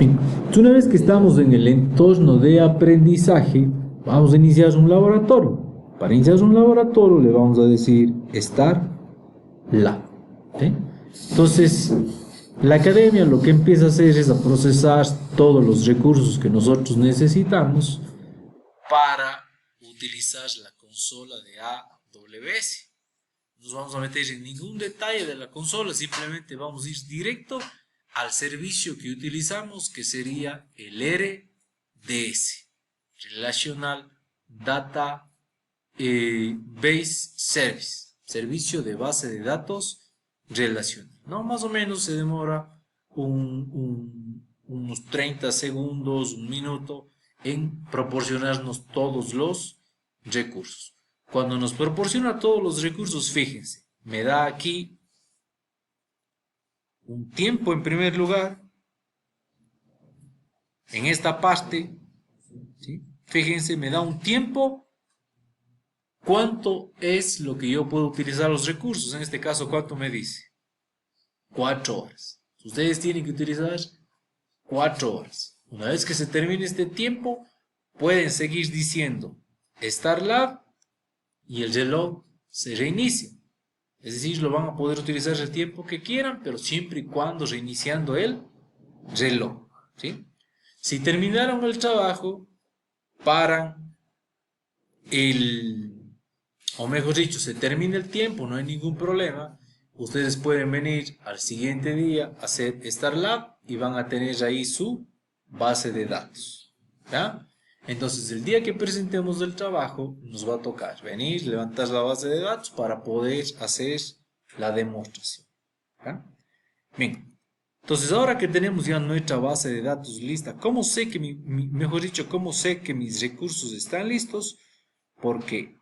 Bien, una vez que estamos en el entorno de aprendizaje, vamos a iniciar un laboratorio. Para iniciar un laboratorio le vamos a decir estar la. ¿Sí? Entonces, la academia lo que empieza a hacer es a procesar todos los recursos que nosotros necesitamos para utilizar la consola de AWS. No nos vamos a meter en ningún detalle de la consola, simplemente vamos a ir directo al servicio que utilizamos, que sería el RDS, Relational Data Base Service, servicio de base de datos relacional. ¿No? Más o menos se demora unos 30 segundos, un minuto, en proporcionarnos todos los recursos. Cuando nos proporciona todos los recursos, fíjense, me da aquí un tiempo en primer lugar, en esta parte, ¿sí? Fíjense, me da un tiempo, cuánto es lo que yo puedo utilizar los recursos, en este caso, ¿cuánto me dice? 4 horas. Ustedes tienen que utilizar 4 horas. Una vez que se termine este tiempo, pueden seguir diciendo Start Lab y el reloj se reinicia. Es decir, lo van a poder utilizar el tiempo que quieran, pero siempre y cuando reiniciando el reloj, ¿sí? Si terminaron el trabajo, paran o mejor dicho, se termina el tiempo, no hay ningún problema. Ustedes pueden venir al siguiente día a hacer Start Lab y van a tener ahí su base de datos, ¿ya? Entonces, el día que presentemos el trabajo, nos va a tocar venir, levantar la base de datos para poder hacer la demostración, ¿ya? Bien, entonces ahora que tenemos ya nuestra base de datos lista, ¿cómo sé que mejor dicho, cómo sé que mis recursos están listos? Porque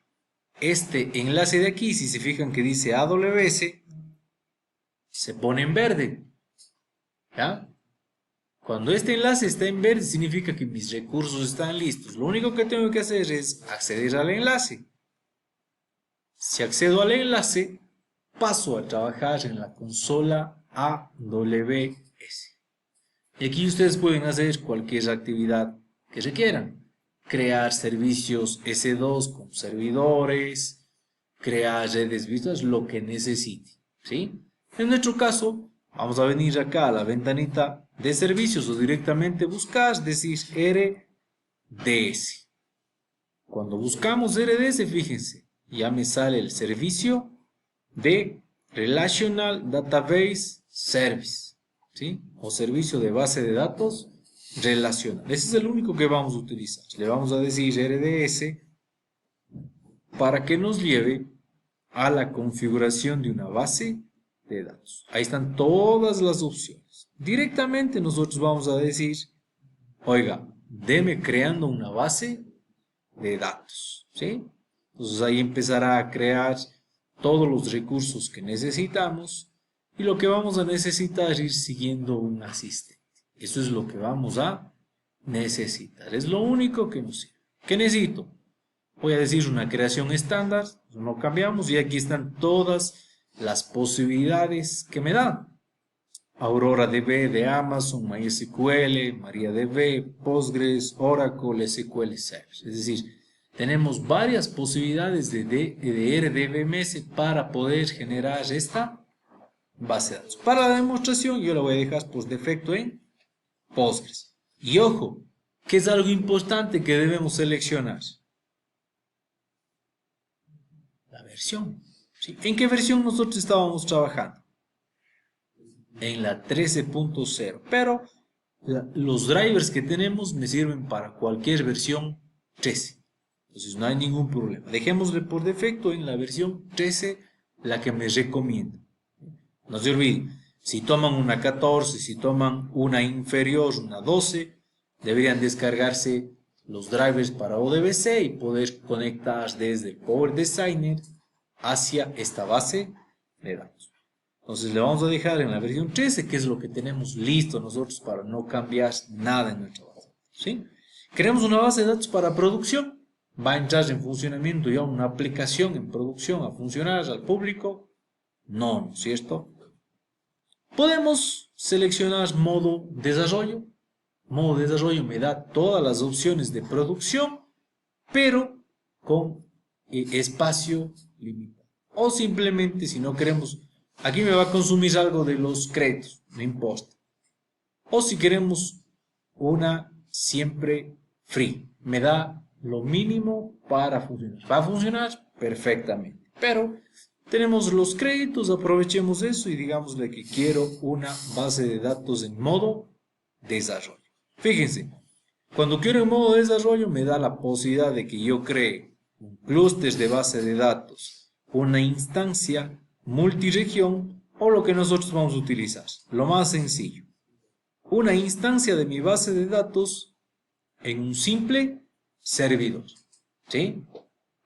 este enlace de aquí, si se fijan que dice AWS, se pone en verde, ¿ya? Cuando este enlace está en verde significa que mis recursos están listos. Lo único que tengo que hacer es acceder al enlace. Si accedo al enlace, paso a trabajar en la consola AWS. Y aquí ustedes pueden hacer cualquier actividad que requieran. Crear servicios S2 con servidores, crear redes virtuales, lo que necesite, ¿sí? En nuestro caso, vamos a venir acá a la ventanita de servicios o directamente buscar, decir RDS. Cuando buscamos RDS, fíjense, ya me sale el servicio de Relational Database Service, ¿sí? O servicio de base de datos relacional. Ese es el único que vamos a utilizar. Le vamos a decir RDS para que nos lleve a la configuración de una base de datos. Ahí están todas las opciones. Directamente nosotros vamos a decir, oiga, deme creando una base de datos, ¿sí? Entonces ahí empezará a crear todos los recursos que necesitamos y lo que vamos a necesitar es ir siguiendo un asistente. Eso es lo que vamos a necesitar. Es lo único que nos sirve. ¿Qué necesito? Voy a decir una creación estándar, no cambiamos y aquí están todas las posibilidades que me dan. Aurora DB de Amazon, MySQL, MariaDB, Postgres, Oracle, SQL Server. Es decir, tenemos varias posibilidades de RDBMS para poder generar esta base de datos. Para la demostración yo la voy a dejar por defecto en Postgres. Y ojo, que es algo importante que debemos seleccionar. La versión. ¿Sí? ¿En qué versión nosotros estábamos trabajando? En la 13.0, pero los drivers que tenemos me sirven para cualquier versión 13. Entonces no hay ningún problema. Dejémosle por defecto en la versión 13 la que me recomienda. No se olviden, si toman una 14, si toman una inferior, una 12, deberían descargarse los drivers para ODBC y poder conectar desde el Power Designer hacia esta base de datos. Entonces le vamos a dejar en la versión 13, que es lo que tenemos listo nosotros para no cambiar nada en nuestra base de datos, ¿sí? Queremos una base de datos para producción. Va a entrar en funcionamiento ya una aplicación en producción a funcionar al público. No, ¿no es cierto? Podemos seleccionar modo desarrollo. Modo de desarrollo me da todas las opciones de producción, pero con espacio limitado. O simplemente, si no queremos, aquí me va a consumir algo de los créditos, no importa. O si queremos una siempre free, me da lo mínimo para funcionar. Va a funcionar perfectamente, pero tenemos los créditos, aprovechemos eso y digámosle que quiero una base de datos en modo desarrollo. Fíjense, cuando quiero en modo desarrollo me da la posibilidad de que yo cree un clúster de base de datos, una instancia multiregión o lo que nosotros vamos a utilizar. Lo más sencillo. Una instancia de mi base de datos en un simple servidor. ¿Sí?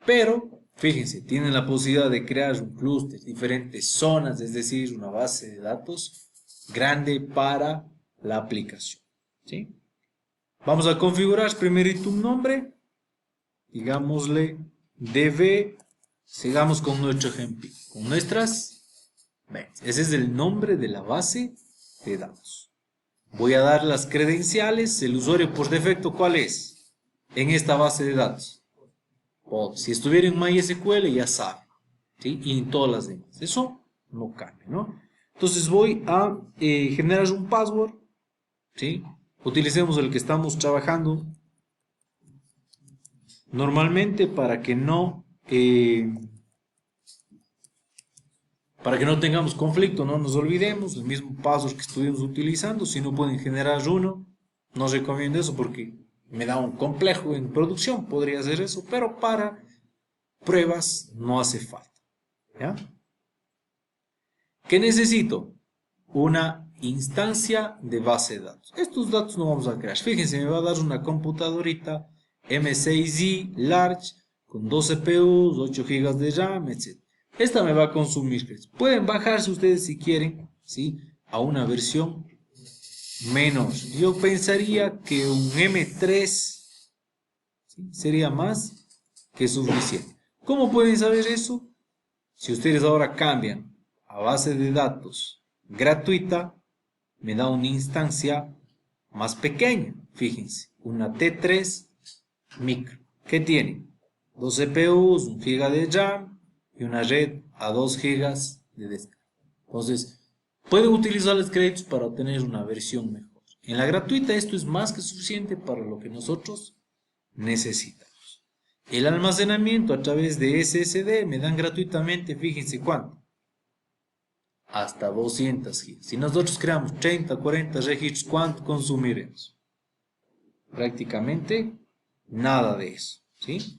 Pero, fíjense, tienen la posibilidad de crear un clúster, diferentes zonas, es decir, una base de datos grande para la aplicación. ¿Sí? Vamos a configurar primerito un nombre, digámosle db, sigamos con nuestro ejemplo, con nuestras, ese es el nombre de la base de datos. Voy a dar las credenciales, el usuario por defecto, ¿cuál es? En esta base de datos. O si estuviera en MySQL ya sabe, ¿sí? Y en todas las demás, eso no cambia, ¿no? Entonces voy a generar un password, ¿sí? Utilicemos el que estamos trabajando normalmente para que no tengamos conflicto, no nos olvidemos el mismo password que estuvimos utilizando. Si no pueden generar uno, no recomiendo eso porque me da un complejo en producción, podría hacer eso, pero para pruebas no hace falta. ¿Ya? ¿Qué necesito? Una instancia de base de datos. Estos datos no vamos a crear. Fíjense, me va a dar una computadorita M6i Large con 2 CPUs, 8 GB de RAM, etc. Esta me va a consumir. Pueden bajarse ustedes si quieren, ¿sí? A una versión menor. Yo pensaría que un M3, ¿sí? Sería más que suficiente. ¿Cómo pueden saber eso? Si ustedes ahora cambian a base de datos gratuita, me da una instancia más pequeña. Fíjense, una T3 micro. ¿Qué tiene? 2 CPUs, 1 GB de RAM y una red a 2 GB de descarga. Entonces, pueden utilizar los créditos para obtener una versión mejor. En la gratuita esto es más que suficiente para lo que nosotros necesitamos. El almacenamiento a través de SSD me dan gratuitamente, fíjense cuánto. Hasta 200 GB. Si nosotros creamos 30, 40 registros, ¿cuánto consumiremos? Prácticamente nada de eso, ¿sí?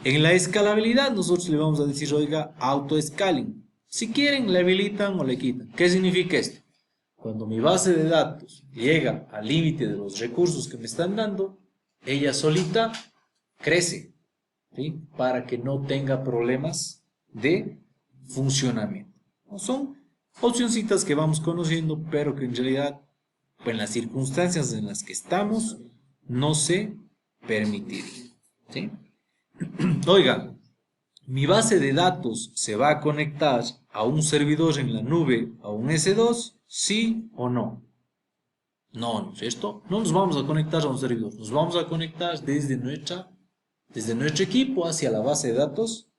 En la escalabilidad nosotros le vamos a decir, oiga, auto-scaling. Si quieren, le habilitan o le quitan. ¿Qué significa esto? Cuando mi base de datos llega al límite de los recursos que me están dando, ella solita crece, ¿sí? Para que no tenga problemas de funcionamiento. Son opcioncitas que vamos conociendo, pero que en realidad, pues en las circunstancias en las que estamos, no se permitiría, ¿sí? Oiga, mi base de datos se va a conectar a un servidor en la nube, a un S2, ¿sí o no? No, ¿no es cierto? No nos vamos a conectar a un servidor, nos vamos a conectar desde nuestro equipo hacia la base de datos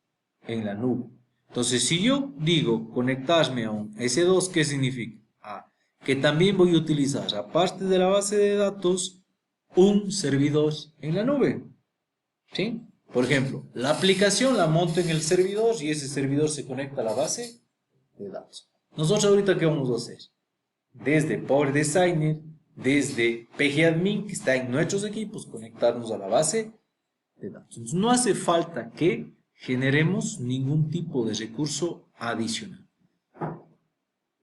en la nube. Entonces, si yo digo conectarme a un S2, ¿qué significa? Que también voy a utilizar, aparte de la base de datos, un servidor en la nube. ¿Sí? Por ejemplo, la aplicación la monto en el servidor y ese servidor se conecta a la base de datos. Nosotros ahorita, ¿qué vamos a hacer? Desde Power Designer, desde pgadmin, que está en nuestros equipos, conectarnos a la base de datos. Entonces, no hace falta que generemos ningún tipo de recurso adicional.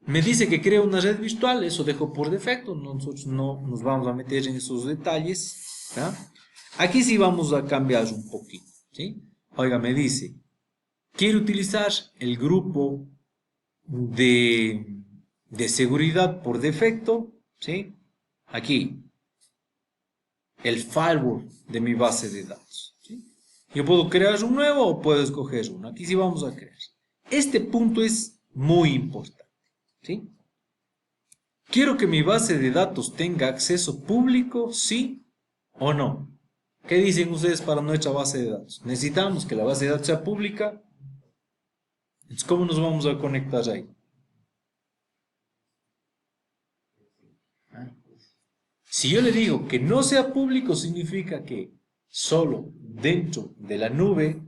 Me dice que crea una red virtual, eso dejo por defecto, nosotros no nos vamos a meter en esos detalles, ¿ya? Aquí sí vamos a cambiar un poquito, ¿sí? Oiga, me dice, quiero utilizar el grupo de seguridad por defecto, ¿sí? Aquí, el firewall de mi base de datos, ¿sí? Yo puedo crear un nuevo o puedo escoger uno. Aquí sí vamos a crear. Este punto es muy importante, ¿sí? ¿Quiero que mi base de datos tenga acceso público, sí o no? ¿Qué dicen ustedes para nuestra base de datos? Necesitamos que la base de datos sea pública. Entonces, ¿cómo nos vamos a conectar ahí? Si yo le digo que no sea público, significa que solo dentro de la nube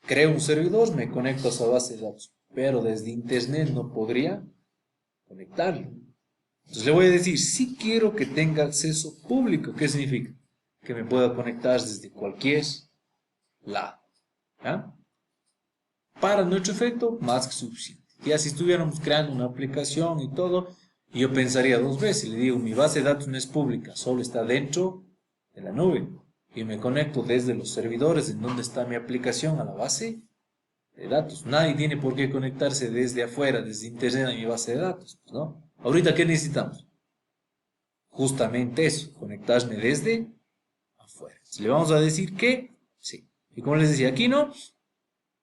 creo un servidor, me conecto a esa base de datos, pero desde internet no podría conectarlo. Entonces le voy a decir, si quiero que tenga acceso público. ¿Qué significa? Que me pueda conectar desde cualquier lado. ¿Ya? Para nuestro efecto, más que suficiente. Ya si estuviéramos creando una aplicación y todo, yo pensaría dos veces. Le digo, mi base de datos no es pública, solo está dentro de la nube. Y me conecto desde los servidores en donde está mi aplicación a la base de datos. Nadie tiene por qué conectarse desde afuera, desde internet a mi base de datos, ¿no? Ahorita, ¿qué necesitamos? Justamente eso, conectarme desde afuera. Si le vamos a decir que sí. Y como les decía, aquí no.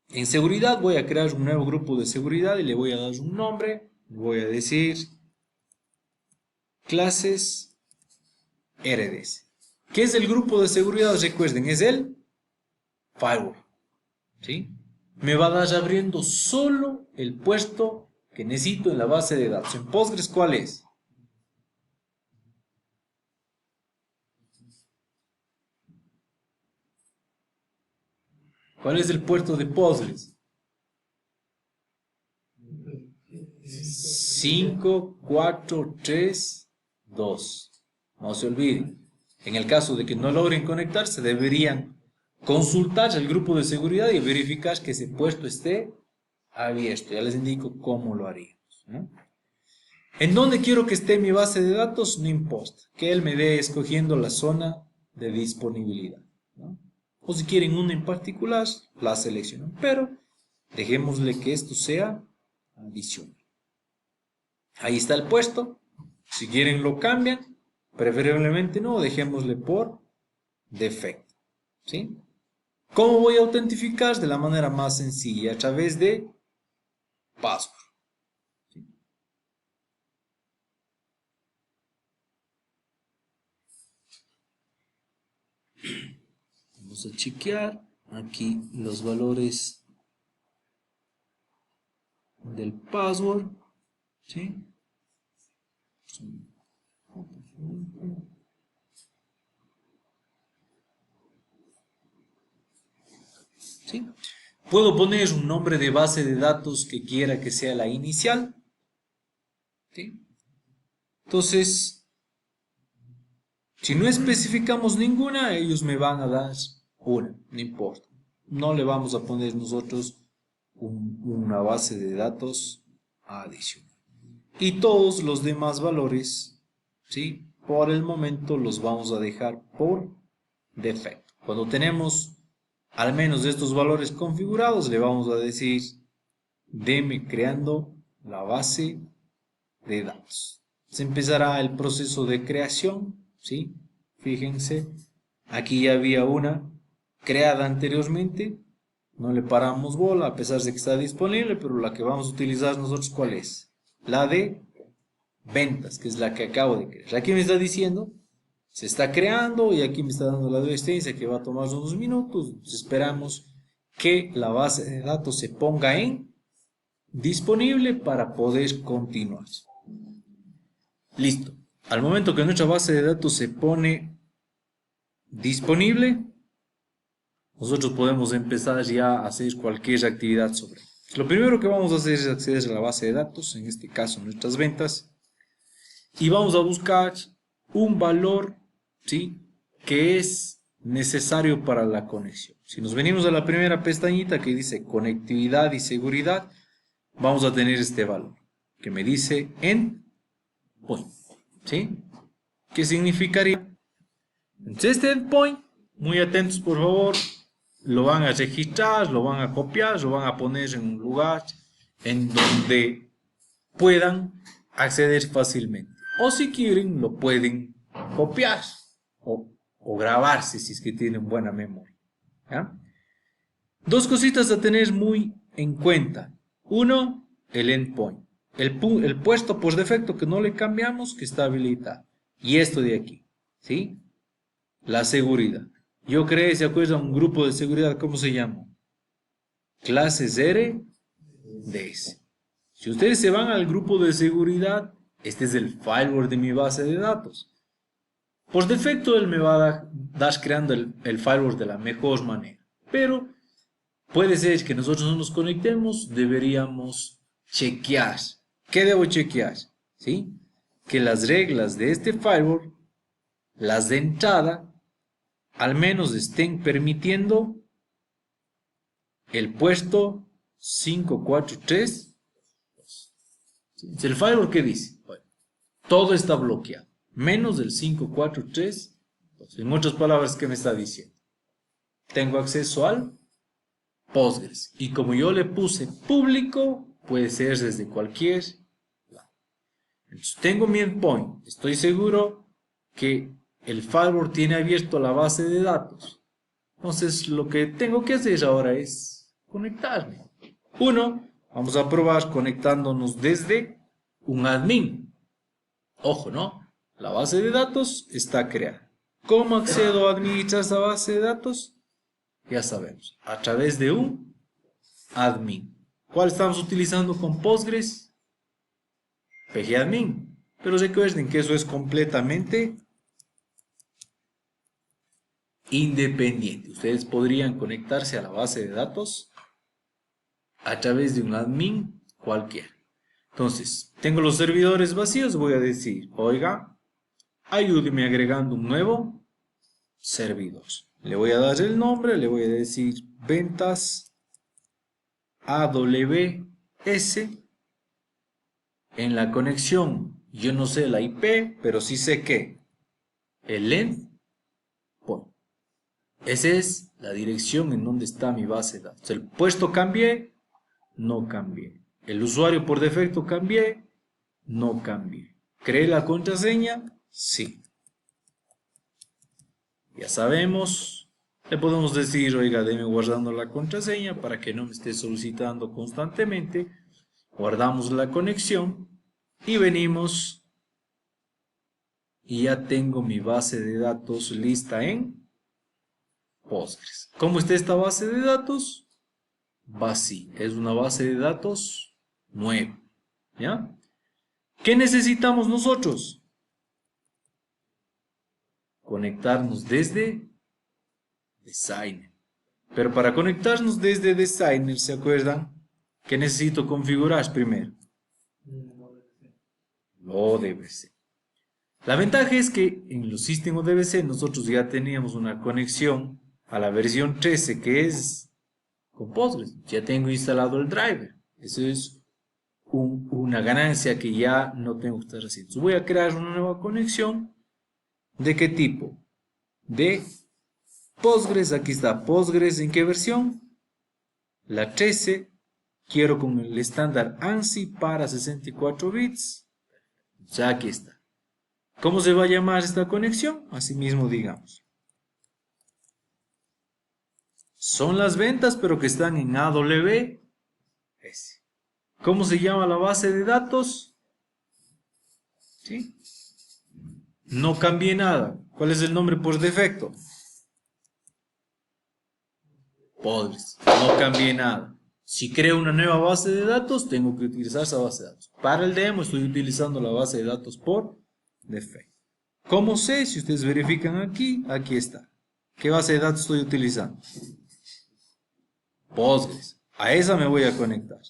En seguridad voy a crear un nuevo grupo de seguridad y le voy a dar un nombre. Le voy a decir clases RDS. ¿Qué es el grupo de seguridad? Recuerden, es el firewall. ¿Sí? Me va a dar abriendo solo el puesto que necesito en la base de datos. En Postgres, ¿cuál es? ¿Cuál es el puerto de Postgres? 5, 4, 3, 2. No se olviden. En el caso de que no logren conectarse, deberían consultar el grupo de seguridad y verificar que ese puesto esté abierto. Ya les indico cómo lo haríamos, ¿no? ¿En dónde quiero que esté mi base de datos? No importa. Que él me dé escogiendo la zona de disponibilidad, ¿no? O si quieren una en particular, la seleccionan. Pero dejémosle que esto sea adicional. Ahí está el puesto. Si quieren lo cambian. Preferiblemente no, dejémosle por defecto. ¿Sí? ¿Cómo voy a autentificar? De la manera más sencilla, a través de password. ¿Sí? Vamos a chequear aquí los valores del password. ¿Sí? ¿Sí? Puedo poner un nombre de base de datos que quiera que sea la inicial. ¿Sí? Entonces, si no especificamos ninguna, ellos me van a dar una, no importa. No le vamos a poner nosotros una base de datos adicional. Y todos los demás valores, ¿sí? Por el momento los vamos a dejar por defecto. Cuando tenemos al menos estos valores configurados, le vamos a decir, deme creando la base de datos. Se empezará el proceso de creación, ¿sí? Fíjense, aquí ya había una creada anteriormente, no le paramos bola a pesar de que está disponible, pero la que vamos a utilizar nosotros, ¿cuál es? La de ventas, que es la que acabo de crear. Aquí me está diciendo, se está creando y aquí me está dando la advertencia que va a tomar unos minutos. Entonces esperamos que la base de datos se ponga en disponible para poder continuar. Listo. Al momento que nuestra base de datos se pone disponible, nosotros podemos empezar ya a hacer cualquier actividad sobre ella. Lo primero que vamos a hacer es acceder a la base de datos, en este caso nuestras ventas, y vamos a buscar un valor, ¿sí?, que es necesario para la conexión. Si nos venimos a la primera pestañita que dice conectividad y seguridad, vamos a tener este valor que me dice endpoint, ¿sí? ¿Qué significaría? Entonces este endpoint, muy atentos por favor, lo van a registrar, lo van a copiar, lo van a poner en un lugar en donde puedan acceder fácilmente. O si quieren, lo pueden copiar o grabarse si es que tienen buena memoria. ¿Ya? Dos cositas a tener muy en cuenta. Uno, el endpoint. el puesto por defecto que no le cambiamos, que está habilitado. Y esto de aquí, ¿sí? La seguridad. Yo creé, ¿se acuerdan? Un grupo de seguridad, ¿cómo se llama? Clases RDS. Si ustedes se van al grupo de seguridad, este es el firewall de mi base de datos. Por defecto él me va a dar creando el firewall de la mejor manera. Pero puede ser que nosotros no nos conectemos, deberíamos chequear. ¿Qué debo chequear? ¿Sí? Que las reglas de este firewall, las de entrada, al menos estén permitiendo el puesto 543. ¿Es el firewall qué dice? Bueno, todo está bloqueado, menos el 543. En otras palabras, ¿qué me está diciendo? Tengo acceso al Postgres. Y como yo le puse público, puede ser desde cualquier lado. Entonces, tengo mi endpoint. Estoy seguro que el firewall tiene abierto la base de datos. Entonces, lo que tengo que hacer ahora es conectarme. Vamos a probar conectándonos desde un admin. Ojo, ¿no? La base de datos está creada. ¿Cómo accedo a administrar esa base de datos? Ya sabemos, a través de un admin. ¿Cuál estamos utilizando con Postgres? pgadmin. Pero recuerden que eso es completamente independiente. Ustedes podrían conectarse a la base de datos a través de un admin cualquiera. Entonces, tengo los servidores vacíos, voy a decir, oiga, ayúdeme agregando un nuevo servidor. Le voy a dar el nombre, le voy a decir ventas AWS. En la conexión, yo no sé la IP, pero sí sé que el endpoint. Esa es la dirección en donde está mi base de datos. El puesto cambié, no cambié. El usuario por defecto cambié, no cambié. ¿Creé la contraseña? Sí. Ya sabemos. Le podemos decir, oiga, déme guardando la contraseña para que no me esté solicitando constantemente. Guardamos la conexión y venimos y ya tengo mi base de datos lista en Postgres. ¿Cómo está esta base de datos? Vacía. Es una base de datos nueva. ¿Ya? ¿Qué necesitamos nosotros? Conectarnos desde Designer. Pero para conectarnos desde Designer, ¿se acuerdan? ¿Qué necesito configurar primero? ODBC. La ventaja es que en los sistemas ODBC nosotros ya teníamos una conexión a la versión 13 que es con Postgres. Ya tengo instalado el driver. Eso es una ganancia que ya no tengo que estar haciendo. Entonces voy a crear una nueva conexión. ¿De qué tipo? De Postgres. Aquí está Postgres. ¿En qué versión? La 13. Quiero con el estándar ANSI para 64 bits. Ya aquí está. ¿Cómo se va a llamar esta conexión? Así mismo digamos. Son las ventas pero que están en AWS. ¿Cómo se llama la base de datos? ¿Sí? No cambié nada. ¿Cuál es el nombre por defecto? Postgres. No cambié nada. Si creo una nueva base de datos, tengo que utilizar esa base de datos. Para el demo estoy utilizando la base de datos por defecto. ¿Cómo sé? Si ustedes verifican aquí, aquí está. ¿Qué base de datos estoy utilizando? Postgres. A esa me voy a conectar.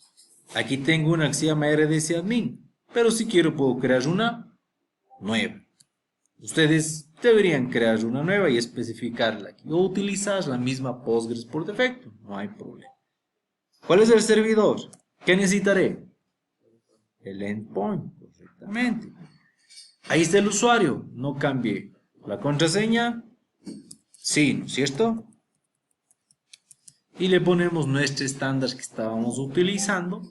Aquí tengo una que se llama RDS Admin, pero si quiero puedo crear una nueva. Ustedes deberían crear una nueva y especificarla aquí, o utilizar la misma Postgres por defecto, no hay problema. ¿Cuál es el servidor? ¿Qué necesitaré? El endpoint, correctamente. Ahí está el usuario, no cambié. La contraseña, sí, ¿no es cierto? Y le ponemos nuestro estándar que estábamos utilizando.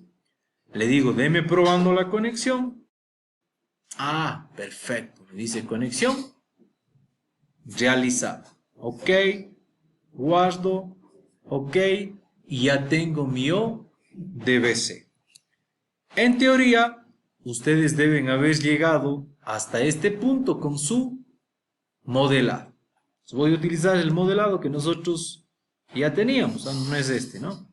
Le digo, deme probando la conexión. Ah, perfecto. Me dice conexión realizada. Ok. Guardo. Ok. Y ya tengo mi ODBC. En teoría, ustedes deben haber llegado hasta este punto con su modelado. Voy a utilizar el modelado que nosotros ya teníamos. No es este, ¿no?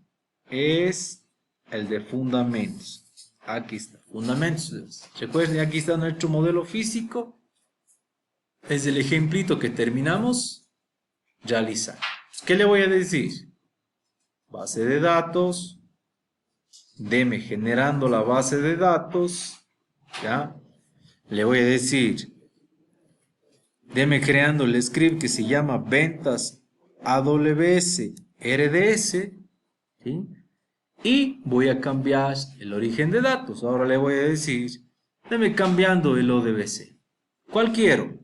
Es el de fundamentos. Aquí está, fundamentos. Recuerden, aquí está nuestro modelo físico. Es el ejemplito que terminamos realizar. ¿Qué le voy a decir? Base de datos. Deme generando la base de datos. ¿Ya? Le voy a decir, deme creando el script que se llama ventas AWS RDS. ¿Sí? Y voy a cambiar el origen de datos. Ahora le voy a decir, deme cambiando el ODBC. ¿Cuál quiero?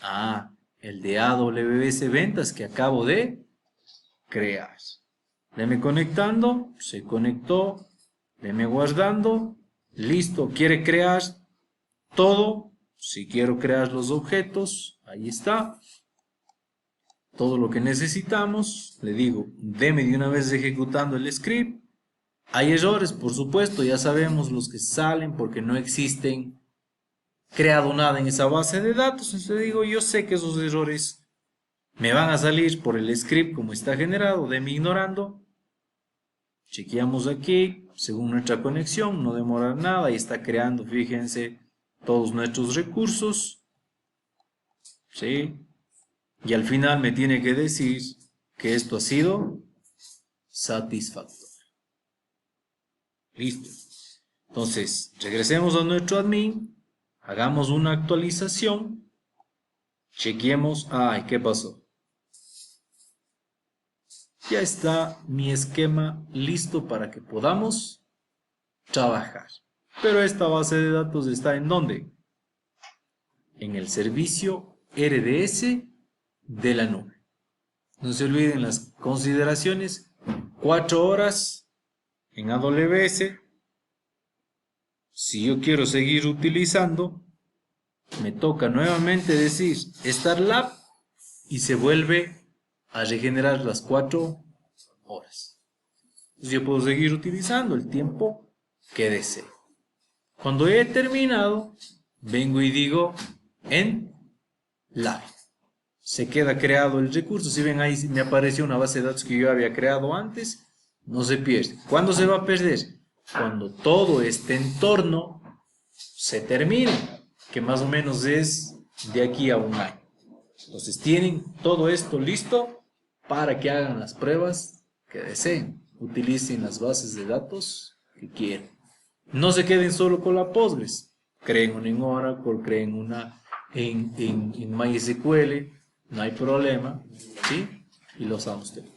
Ah, el de AWS Ventas que acabo de crear. Deme conectando, se conectó, deme guardando, listo. ¿Quiere crear todo? Si quiero crear los objetos, ahí está. Todo lo que necesitamos, le digo, deme de una vez ejecutando el script. Hay errores, por supuesto, ya sabemos los que salen porque no existen creado nada en esa base de datos. Entonces digo, yo sé que esos errores me van a salir por el script como está generado, deme ignorando. Chequeamos aquí, según nuestra conexión, no demora nada y está creando, fíjense, todos nuestros recursos. ¿Sí? Y al final me tiene que decir que esto ha sido satisfactorio. Listo. Entonces, regresemos a nuestro admin, hagamos una actualización, chequeemos. Ay, ¿qué pasó? Ya está mi esquema listo para que podamos trabajar. Pero esta base de datos está ¿en dónde? En el servicio RDS de la nube. No se olviden las consideraciones. 4 horas en AWS. Si yo quiero seguir utilizando, me toca nuevamente decir Starlab y se vuelve a regenerar las 4 horas. Entonces yo puedo seguir utilizando el tiempo que desee. Cuando he terminado, vengo y digo en live. Se queda creado el recurso. Si ven ahí me apareció una base de datos que yo había creado antes, no se pierde. ¿Cuándo se va a perder? Cuando todo este entorno se termine, que más o menos es de aquí a un año. Entonces tienen todo esto listo para que hagan las pruebas que deseen. Utilicen las bases de datos que quieran. No se queden solo con la Postgres. Creen una en Oracle, creen una en MySQL. No hay problema, ¿sí? Y lo usamos ustedes.